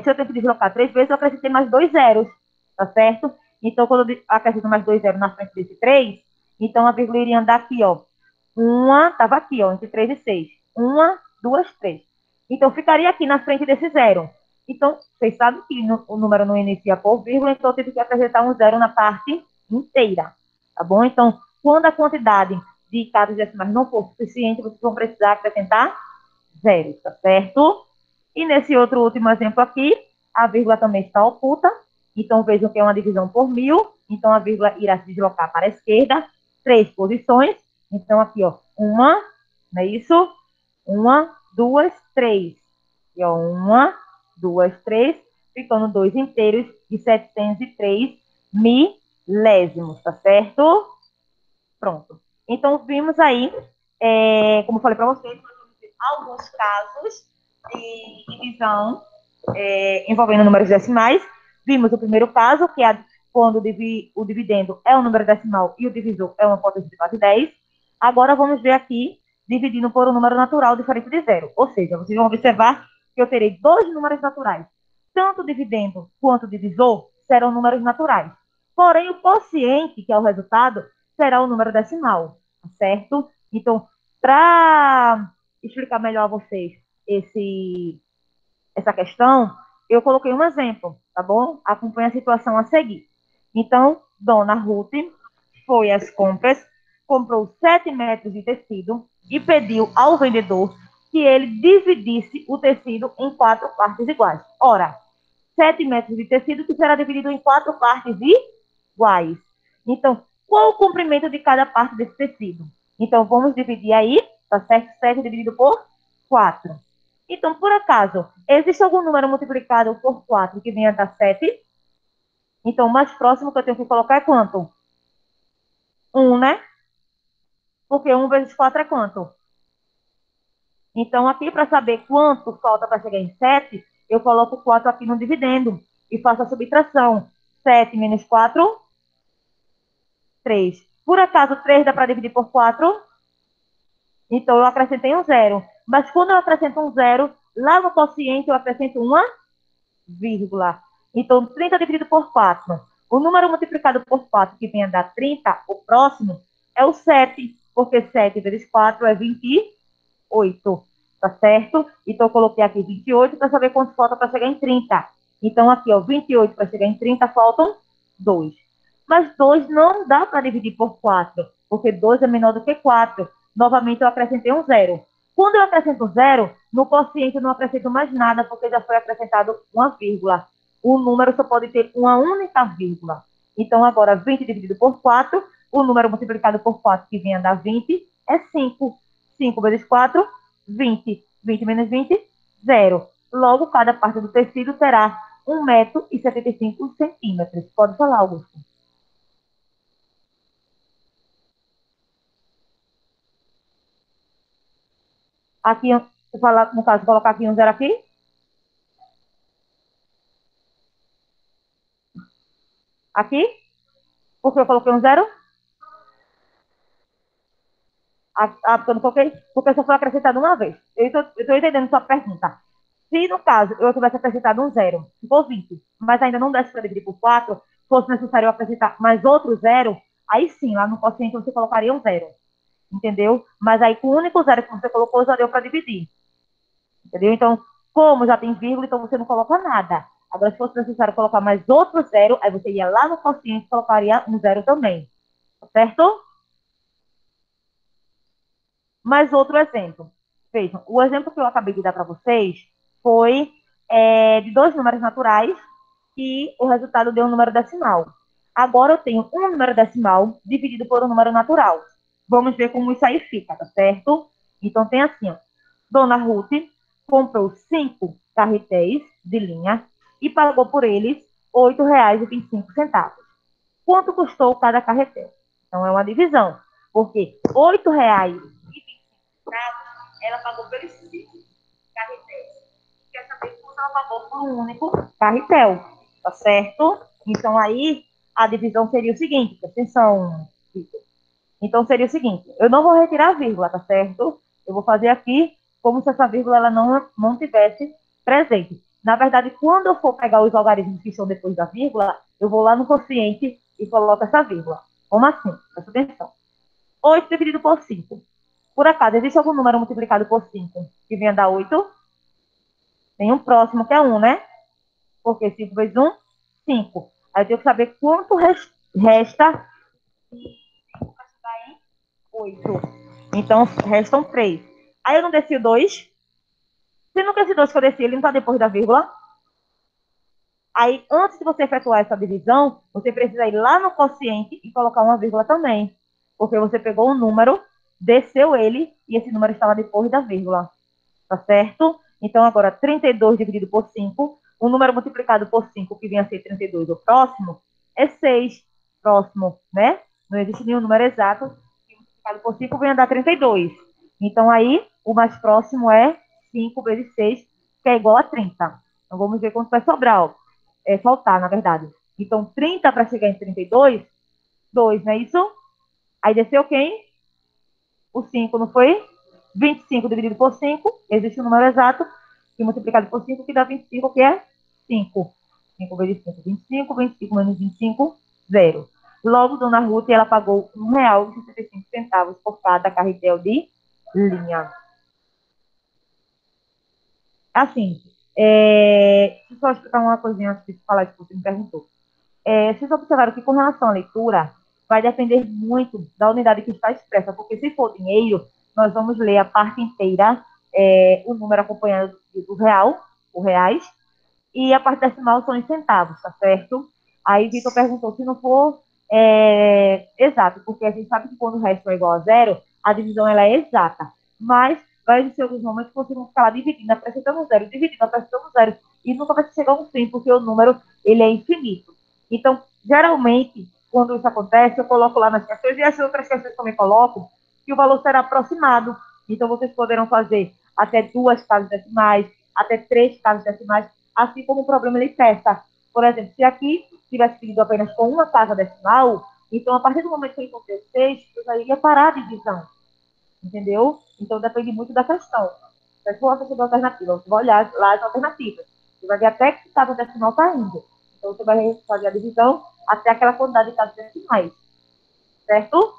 Se eu tenho que deslocar 3 vezes, eu acrescentei mais 2 zeros, tá certo? Então, quando eu acrescento mais 2 zeros na frente desse 3, então a vírgula iria andar aqui, ó. Uma, estava aqui, ó, entre 3 e 6. Uma, duas, três. Então, ficaria aqui na frente desse zero. Então, vocês sabem que o número não inicia por vírgula, então eu tive que acrescentar um zero na parte inteira, tá bom? Então, quando a quantidade de casas decimais não for suficiente, vocês vão precisar acrescentar zero, tá certo? E nesse outro último exemplo aqui, a vírgula também está oculta. Então, vejam que é uma divisão por 1000. Então, a vírgula irá se deslocar para a esquerda, 3 posições. Então, aqui, ó, uma, não é isso? Uma, duas, três. E, ó, uma, duas, três, ficando 2 inteiros e 703 milésimos, tá certo? Pronto. Então, vimos aí, como eu falei para vocês, nós vamos ter alguns casos de divisão envolvendo números decimais. Vimos o primeiro caso, que é quando o dividendo é um número decimal e o divisor é uma potência de base 10. Agora, vamos ver aqui, dividindo por um número natural diferente de zero. Ou seja, vocês vão observar que eu terei dois números naturais. Tanto o dividendo quanto o divisor serão números naturais. Porém, o quociente, que é o resultado, será o número decimal, certo? Então, para explicar melhor a vocês essa questão, eu coloquei um exemplo, tá bom? Acompanhe a situação a seguir. Então, Dona Ruth foi às compras, comprou 7 metros de tecido e pediu ao vendedor que ele dividisse o tecido em 4 partes iguais. Ora, 7 metros de tecido que será dividido em 4 partes iguais. Então, qual o comprimento de cada parte desse tecido? Então, vamos dividir aí, tá certo? 7 dividido por 4. Então, por acaso, existe algum número multiplicado por 4 que venha dar 7? Então, o mais próximo que eu tenho que colocar é quanto? 1, né? Porque 1 vezes 4 é quanto? Então, aqui, para saber quanto falta para chegar em 7, eu coloco 4 aqui no dividendo e faço a subtração. 7 menos 4, 3. Por acaso, 3 dá para dividir por 4? Então, eu acrescentei um zero. Mas quando eu acrescento um zero, lá no quociente eu acrescento uma vírgula. Então, 30 dividido por 4. O número multiplicado por 4, que vem a dar 30, o próximo, é o 7, porque 7 vezes 4 é 28, tá certo? Então, eu coloquei aqui 28 para saber quanto falta para chegar em 30. Então, aqui, ó, 28 para chegar em 30, faltam 2. Mas 2 não dá para dividir por 4, porque 2 é menor do que 4. Novamente, eu acrescentei um zero. Quando eu acrescento zero, no quociente eu não acrescento mais nada, porque já foi acrescentado uma vírgula. O número só pode ter uma única vírgula. Então, agora, 20 dividido por 4, o número multiplicado por 4, que vem a dar 20, é 5. 5 vezes 4, 20. 20 menos 20, zero. Logo, cada parte do tecido terá 1,75 m. Pode falar, Augusto. Aqui, no caso, colocar aqui um zero aqui. Aqui, porque eu coloquei um zero. Porque eu não coloquei, porque só foi acrescentado uma vez. Eu estou entendendo sua pergunta. Se, no caso, eu tivesse acrescentado um zero, ficou 20, mas ainda não desse para dividir por 4, fosse necessário eu acrescentar mais outro zero, aí sim, lá no quociente você colocaria um zero. Entendeu? Mas aí, com o único zero que você colocou, já deu para dividir. Entendeu? Então, como já tem vírgula, então você não coloca nada. Agora, se fosse necessário colocar mais outro zero, aí você ia lá no quociente e colocaria um zero também. Certo? Mais outro exemplo. Vejam, o exemplo que eu acabei de dar para vocês foi de dois números naturais e o resultado deu um número decimal. Agora eu tenho um número decimal dividido por um número natural. Vamos ver como isso aí fica, tá certo? Então tem assim, ó. Dona Ruth comprou 5 carretéis de linha e pagou por eles R$ 8,25. Quanto custou cada carretel? Então é uma divisão, porque R$ 8,25 ela pagou pelos 5 carretéis. Quer saber quanto ela pagou por um único carretel, tá certo? Então aí a divisão seria o seguinte, presta atenção, Vitor. Então seria o seguinte, eu não vou retirar a vírgula, tá certo? Eu vou fazer aqui como se essa vírgula ela não tivesse presente. Na verdade, quando eu for pegar os algarismos que estão depois da vírgula, eu vou lá no quociente e coloco essa vírgula. Como assim? Presta atenção. 8 dividido por 5. Por acaso, existe algum número multiplicado por 5 que venha dar 8? Tem um próximo que é 1, né? Porque 5 vezes 1, 5. Aí eu tenho que saber quanto resta e 8. Então, restam 3. Aí eu não desci o 2. Se não esse 2 que eu desci, ele não está depois da vírgula. Aí, antes de você efetuar essa divisão, você precisa ir lá no quociente e colocar uma vírgula também. Porque você pegou o número, desceu ele, e esse número estava depois da vírgula. Tá certo? Então, agora, 32 dividido por 5, o número multiplicado por 5, que vem a ser 32, o próximo, é 6. Próximo, né? Não existe nenhum número exato. multiplicado por 5 vem a dar 32. Então, aí, o mais próximo é 5 vezes 6, que é igual a 30. Então, vamos ver quanto vai sobrar, ó. Faltar, na verdade. Então, 30 para chegar em 32, 2, não é isso? Aí desceu quem? O 5, não foi? 25 dividido por 5, existe um número exato, e multiplicado por 5, que dá 25, que é 5. 5 vezes 5, 25, 25 menos 25, 0. Logo, dona Ruth, ela pagou R$ 1,65 por cada carretel de linha. Assim, deixa eu só explicar uma coisinha antes de falar isso que você me perguntou. Vocês observaram que com relação à leitura, vai depender muito da unidade que está expressa, porque se for dinheiro, nós vamos ler a parte inteira, o número acompanhado do real, o reais, e a parte decimal são em centavos, tá certo? Aí Vitor perguntou se não for exato, porque a gente sabe que quando o resto é igual a zero, a divisão ela é exata, mas vai existir alguns momentos que vocês vão ficar lá dividindo, acrescentando zero, dividindo, acrescentando zero, e nunca vai chegar a um fim, porque o número ele é infinito. Então, geralmente, quando isso acontece, eu coloco lá nas questões, e as outras questões também coloco, que o valor será aproximado. Então, vocês poderão fazer até 2 casas decimais, até 3 casas decimais, assim como o problema ele testa. Por exemplo, se aqui tivesse pedido apenas com uma casa decimal, então, a partir do momento que ele encontrei 6, eu já iria parar a divisão. Entendeu? Então, depende muito da questão. Se for uma questão de alternativa, você vai olhar lá as alternativas. Você vai ver até que casa decimal está indo. Então, você vai fazer a divisão até aquela quantidade de casas decimais. Certo?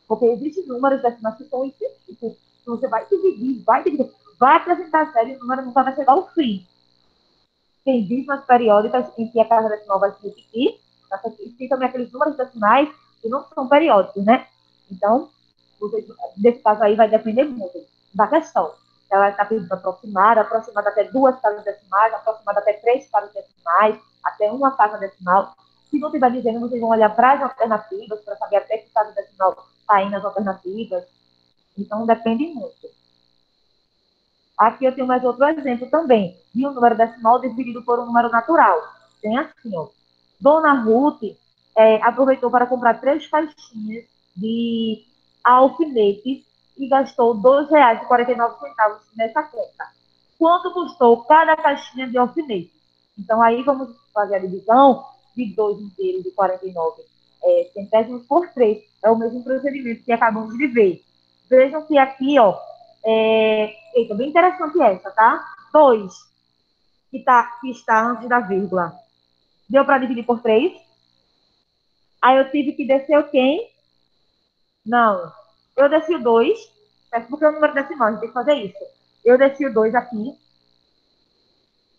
Porque existem números decimais que são infinitos. Então, você vai dividir, vai apresentar a série e o número nunca vai chegar ao fim. Tem dízimas periódicas em que a casa decimal vai se repetir, e tem também aqueles números decimais que não são periódicos, né? Então, desse caso aí vai depender muito da questão. Ela está pedindo aproximada até 2 casas decimais, aproximada até 3 casas decimais, até uma casa decimal. Se não estiver dizendo, vocês vão olhar para as alternativas, para saber até que casa decimal está aí nas alternativas. Então, depende muito. Aqui eu tenho mais outro exemplo também, de um número decimal dividido por um número natural. Tem assim, ó. Dona Ruth aproveitou para comprar 3 caixinhas de alfinetes e gastou R$ 2,49 nessa compra. Quanto custou cada caixinha de alfinetes? Então, aí vamos fazer a divisão de 2 inteiros de 49 centésimos por 3. É o mesmo procedimento que acabamos de ver. Vejam que aqui, ó, eita, bem interessante essa, tá? 2, que está antes da vírgula. Deu para dividir por 3? Aí eu tive que descer o quem? Não. Eu desci o 2, porque é o número decimal, a gente tem que fazer isso. Eu desci o 2 aqui.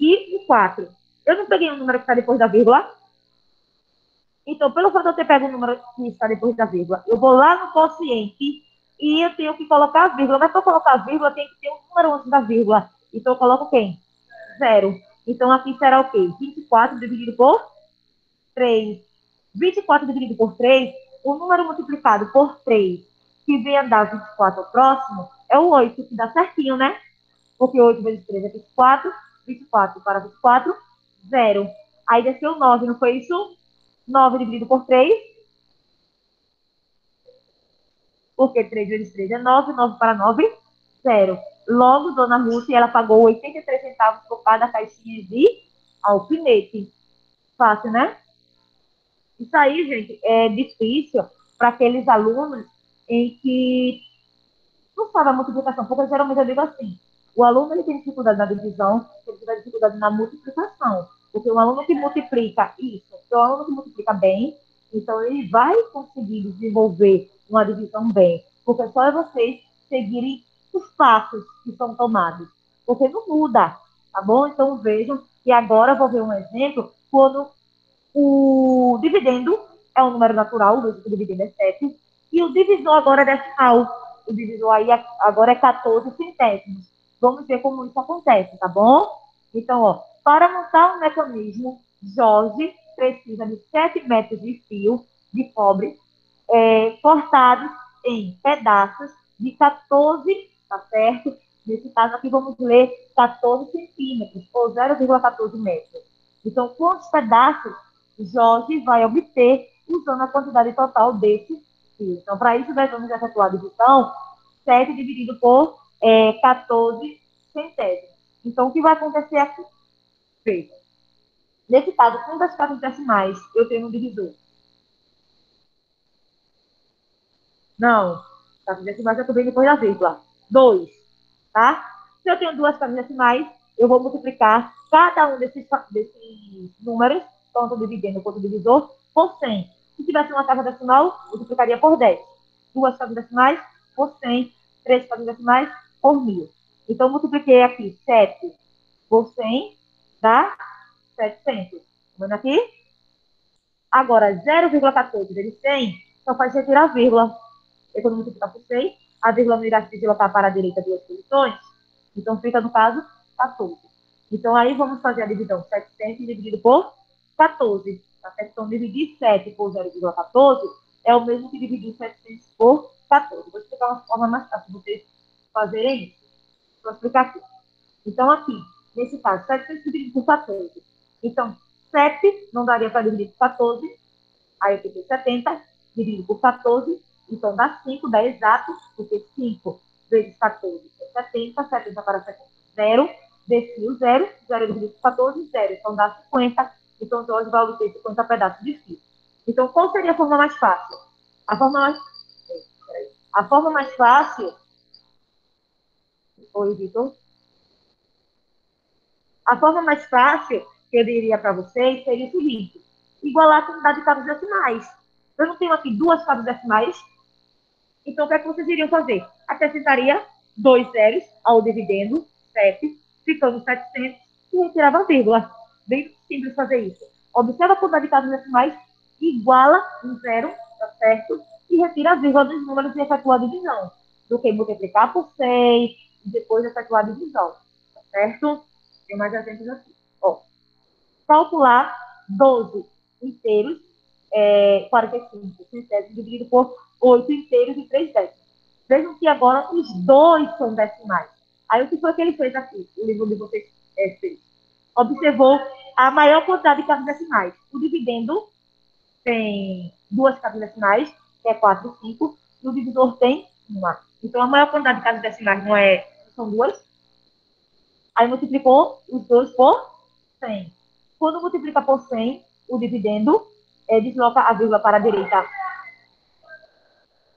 E o 4. Eu não peguei o número que está depois da vírgula. Então, pelo fato de eu ter pego o número que está depois da vírgula, eu vou lá no quociente e eu tenho que colocar a vírgula. Mas para colocar a vírgula, tem que ter um número antes da vírgula. Então, eu coloco quem? 0. Então, aqui será o quê? 24 dividido por 3. 24 dividido por 3, o número multiplicado por 3, que vem a dar 24 ao próximo, é o 8, que dá certinho, né? Porque 8 vezes 3 é 24, 24 para 24, 0. Aí desceu 9, não foi isso? 9 dividido por 3, porque 3 vezes 3 é 9, 9 para 9, 0. Logo, dona Ruth, ela pagou 83 centavos por cada caixinha de alfinete. Fácil, né? Isso aí, gente, é difícil para aqueles alunos em que não sabe a multiplicação, porque geralmente eu digo assim, o aluno ele tem dificuldade na divisão, ele tem dificuldade na multiplicação, porque o aluno que multiplica isso, o aluno que multiplica bem, então ele vai conseguir desenvolver uma divisão bem, porque só é vocês seguirem os passos que são tomados, porque não muda, tá bom? Então vejam que agora eu vou ver um exemplo quando o dividendo é um número natural, o dividendo é 7, e o divisor agora é decimal. O divisor aí agora é 14 centésimos. Vamos ver como isso acontece, tá bom? Então, ó, para montar um mecanismo, Jorge precisa de 7 metros de fio de cobre cortados em pedaços de 14, tá certo? Nesse caso aqui vamos ler 14 centímetros, ou 0,14 metros. Então, quantos pedaços Jorge vai obter usando a quantidade total desses Então, para isso, nós vamos efetuar a divisão 7 dividido por 14 centésimos. Então, o que vai acontecer aqui? Veja. Nesse caso, com das casas decimais, eu tenho um divisor. Não, casas decimais eu também depois da vírgula. 2, tá? Se eu tenho duas casas decimais, eu vou multiplicar cada um desses números, tanto dividendo quanto divisor, por 100. Se tivesse uma casa decimal, multiplicaria por 10. Duas casas decimais por 100. Três casas decimais por 1000. Então, multipliquei aqui 7 por 100, dá 700. Tá vendo aqui? Agora, 0,14 vezes 100 só faz retirar a vírgula. E quando multiplicar por 100, a vírgula não irá se deslocar para a direita duas posições. Então, fica, no caso, 14. Então, aí vamos fazer a divisão 700 dividido por 14. Tá certo? Então, dividir 7 por 0,14 é o mesmo que dividir 700 por 14. Vou explicar uma forma mais fácil de vocês fazerem isso. Vou explicar aqui. Então, aqui, nesse caso, 700 dividido por 14. Então, 7 não daria para dividir por 14. Aí eu peguei 70, dividido por 14. Então, dá 5, dá exato, porque 5 vezes 14 é 70, 70 para 70, 0. Desci o 0, 0 dividido por 14, 0. Então, dá 50. Então, Jorge vai obter 50 pedaços de fio. Então, qual seria a forma mais fácil? A forma mais, a forma mais fácil... Oi, Vitor. A forma mais fácil que eu diria para vocês seria o seguinte: igualar a quantidade de cabos decimais. Eu não tenho aqui duas cabos decimais, então o que é que vocês iriam fazer? Acrescentaria dois zeros ao dividendo, 7, ficando 700, e retirava a vírgula. Bem simples fazer isso. Observa a quantidade de cabos decimais, iguala um zero, tá certo? E retira a vírgula dos números e efetua a divisão. Do que multiplicar por 6 e depois efetuar a divisão, tá certo? Tem mais exemplos aqui. Ó, calcular 12 inteiros, 45 centésimos dividido por 8 inteiros e 3 décimos. Vejam que agora os dois são decimais. Aí o que foi que ele fez aqui? O livro de vocês fez. Observou a maior quantidade de casas decimais. O dividendo tem duas casas decimais, que é 4 e 5, e o divisor tem uma. Então, a maior quantidade de casas decimais não é, são duas. Aí multiplicou os dois por 100. Quando multiplica por 100, o dividendo desloca a vírgula para a direita.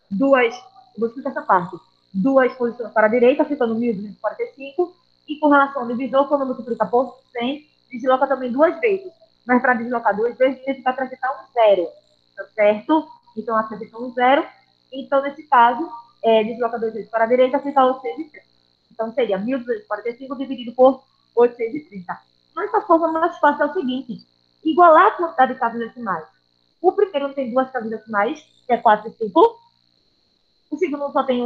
Duas, vou explicar essa parte. Duas posições para a direita, ficando 1.245. E com relação ao divisor, quando multiplica por 100, desloca também duas vezes. Mas para deslocar duas vezes, tem que acrescentar um zero. Tá certo? Então, acrescenta um zero. Então, nesse caso, desloca duas vezes para a direita, fica 830. Então, seria 1.245 dividido por 830. Mas a forma mais fácil é o seguinte: igualar a quantidade de casas decimais. O primeiro tem duas casas decimais, que é 4 e 5. O segundo só tem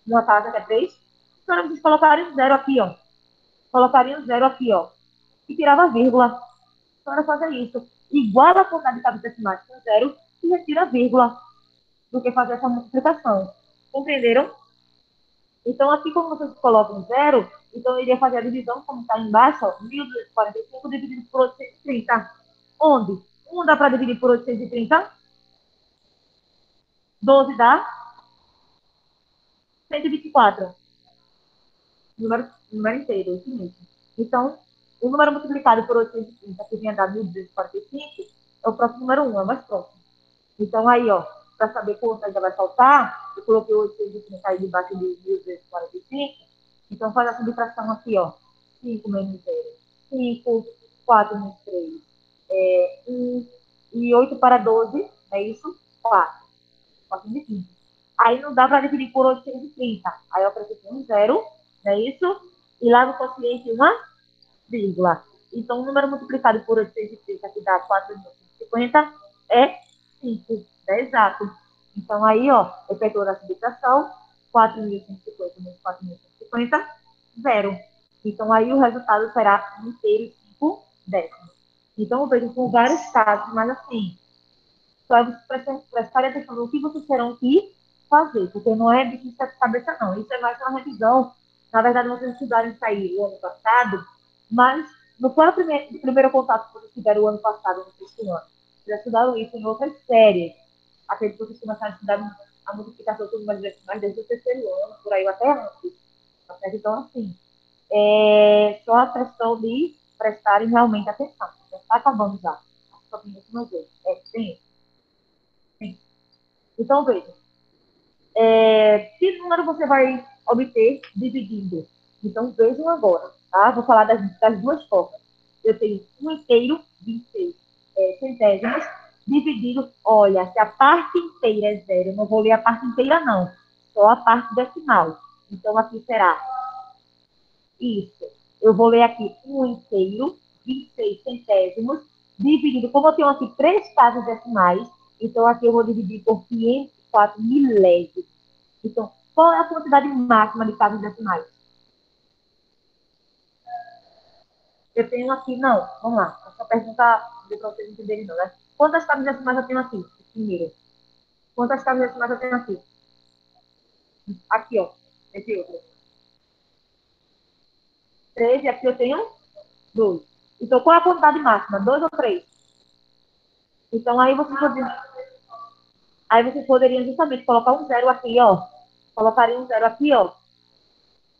uma casa, que é 3. Então, vocês colocarem um zero aqui, ó. Colocariam um zero aqui, ó. E tirava a vírgula. Então, era fazer isso. Iguala a quantidade de casas decimais com zero e retira a vírgula. Do que fazer essa multiplicação. Compreenderam? Então, aqui, como vocês colocam zero, então eu iria fazer a divisão, como está embaixo, ó, 1.245 dividido por 830. Onde? 1 dá para dividir por 830. 12 dá 124. Número inteiro, isso mesmo. Então, o número multiplicado por 830, que vinha dar 1.245, é o próximo número 1, é o mais próximo. Então, aí, ó, para saber quanto ainda vai faltar, eu coloquei 830 aí debaixo de 1.245. Então, faz a subtração aqui, ó. 5 menos 0. 5, 4 menos 3. 1. E 8 para 12, é isso? 4. 415. Aí não dá para dividir por 830. Aí eu acrescentei um zero, não é isso? E lá no quociente uma vírgula. Então, o número multiplicado por 830, que dá 4.150, é 5. É exato. Então, aí, ó, efetuou a subtração, 4.150 menos 4.150, zero. Então, aí o resultado será 1 inteiro e 5 décimos. Então, eu vejo com vários casos, mas assim, só prestarem atenção no que vocês terão que fazer, porque não é bicho de cabeça, não. Isso é mais uma revisão. Na verdade, vocês estudaram isso aí o ano passado, mas não foi o primeiro contato que vocês tiveram o ano passado, no sexto ano. Vocês estudaram isso em outras séries. Acredito que vocês começaram a estudar a multiplicação dos números decimais desde o terceiro ano, por aí, ou até antes. Tá certo? Então, assim, é só a questão de prestarem realmente atenção. Já está acabando já. Só tem isso no jogo. Sim, sim. Então, veja. Que número você vai obter dividindo? Então, vejam agora, tá? Vou falar das duas formas. Eu tenho 1 inteiro, 26 centésimos, dividido, olha, se a parte inteira é zero, eu não vou ler a parte inteira, não, só a parte decimal. Então, aqui será isso. Eu vou ler aqui 1 inteiro, 26 centésimos, dividido, como eu tenho aqui 3 casas decimais, então aqui eu vou dividir por 504 milésimos. Então, qual é a quantidade máxima de casas decimais? Eu tenho aqui, não, vamos lá. Essa pergunta deu para vocês entenderem, não, né? Quantas casas decimais eu tenho aqui? Primeiro. Quantas casas decimais eu tenho aqui? Aqui, ó. Esse outro. 3, e aqui eu tenho 2. Então, qual é a quantidade máxima? 2 ou 3? Então, aí vocês poderiam justamente colocar um zero aqui, ó. Colocaria um zero aqui, ó.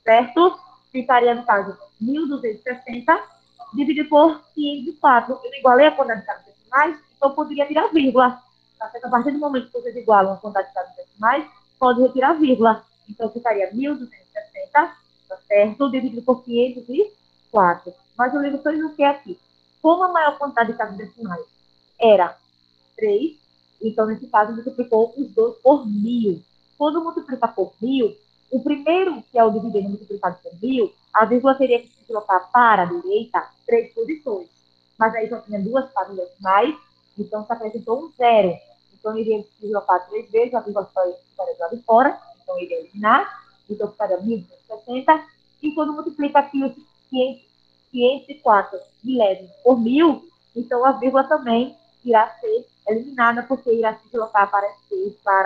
Certo? Ficaria, no caso, 1.260 dividido por 504. Eu igualei a quantidade de casas decimais, então eu poderia tirar vírgula. Tá certo? A partir do momento que vocês igualam a quantidade de casas decimais, pode retirar vírgula. Então ficaria 1.260, tá certo? Dividido por 504. Mas o livro fez o que aqui? Como a maior quantidade de casas decimais era 3, então nesse caso multiplicou os dois por 1.000. Quando multiplica por 1.000, o primeiro, que é o dividendo multiplicado por 1.000, a vírgula teria que se deslocar para a direita 3 posições. Mas aí só tinha 2 casas decimais, então se acrescentou um zero. Então iria se deslocar 3 vezes, a vírgula ficaria do lado de fora, então iria eliminar, então ficaria 1.260. E quando multiplica aqui os 504 milésimos por 1.000, então a vírgula também irá ser eliminada, porque irá se deslocar para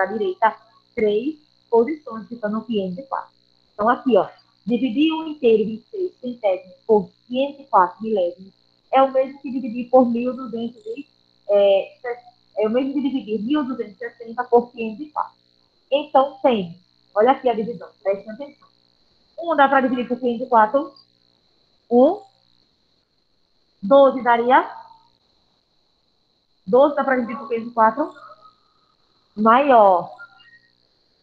a direita 3 posições, ficando 504. Então, aqui, ó, dividir 1 inteiro 26 centésimos por 504 milésimos é o mesmo que dividir por 1.200 é o mesmo que dividir 1.260 por 504. Então, tem, olha aqui a divisão, prestem atenção. 1 dá para dividir por 504, 1, 12 daria, 12 dá para dividir por 504, maior.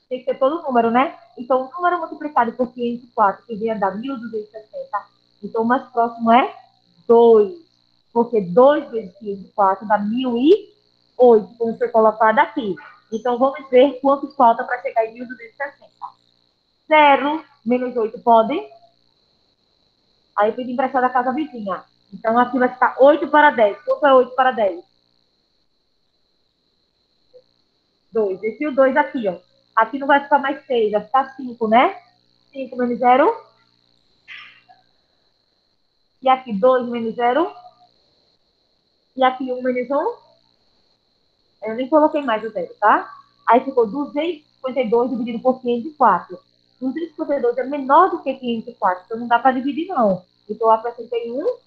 Tem que ser todo número, né? Então, o número multiplicado por 504, que viria dar 1.260. Então, o mais próximo é 2. Porque 2 vezes 504 dá 1.008, como foi colocado aqui. Então, vamos ver quanto falta para chegar em 1.260. 0 menos 8 pode? Aí eu pedi emprestado a casa vizinha. Então, aqui vai ficar 8 para 10. Quanto é 8 para 10? 2. Esse o 2 aqui, ó. Aqui não vai ficar mais 6, vai ficar 5, né? 5 menos 0. E aqui 2 menos 0. E aqui 1 menos 1. Eu nem coloquei mais o 0, tá? Aí ficou 252 dividido por 504. 252 é menor do que 504, então não dá para dividir, não. Então eu acrescentei um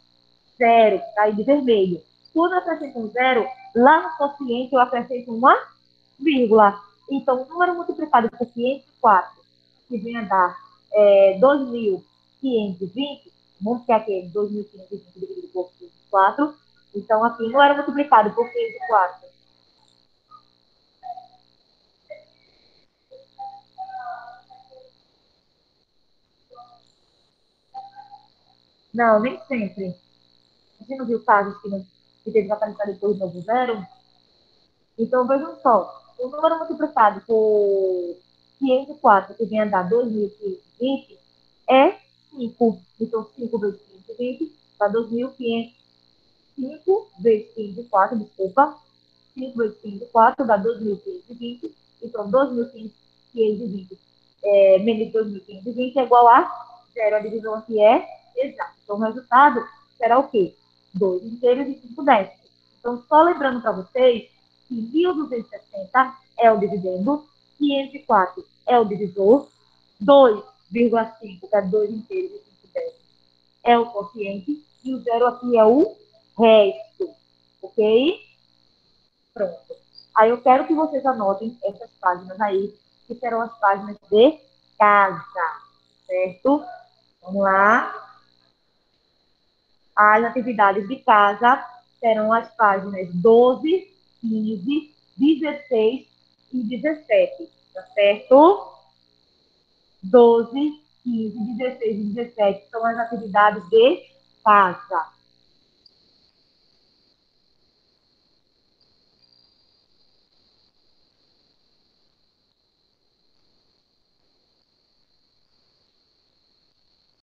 0, tá aí de vermelho. Quando eu acrescento um 0, lá no quociente eu acrescento uma vírgula. Então, o número multiplicado por 504, que vem a dar 2.520, vamos ficar aqui 2.520 dividido por 504. Então, aqui não era multiplicado por 504. Não, nem sempre. Você não viu casos que teve que aparecer depois do zero? Então, vejam só. O número multiplicado por 504, que vem a dar 2.520, é 5. Então, 5 vezes 520 dá 2.500. 5 vezes 504, desculpa. 5 vezes 504 dá 2.520. Então, 2.520 menos 2.520 é igual a 0. A divisão aqui é exata. Então, o resultado será o quê? 2 inteiros e 5 décimos. Então, só lembrando para vocês que 1.260 é o dividendo, 504 é o divisor, 2,5, que é 2 inteiros e 5 décimos, é o quociente, e o zero aqui é o resto. Ok? Pronto. Aí eu quero que vocês anotem essas páginas aí, que serão as páginas de casa, certo? Vamos lá. As atividades de casa serão as páginas 12, 15, 16 e 17, tá certo? 12, 15, 16 e 17 são as atividades de casa.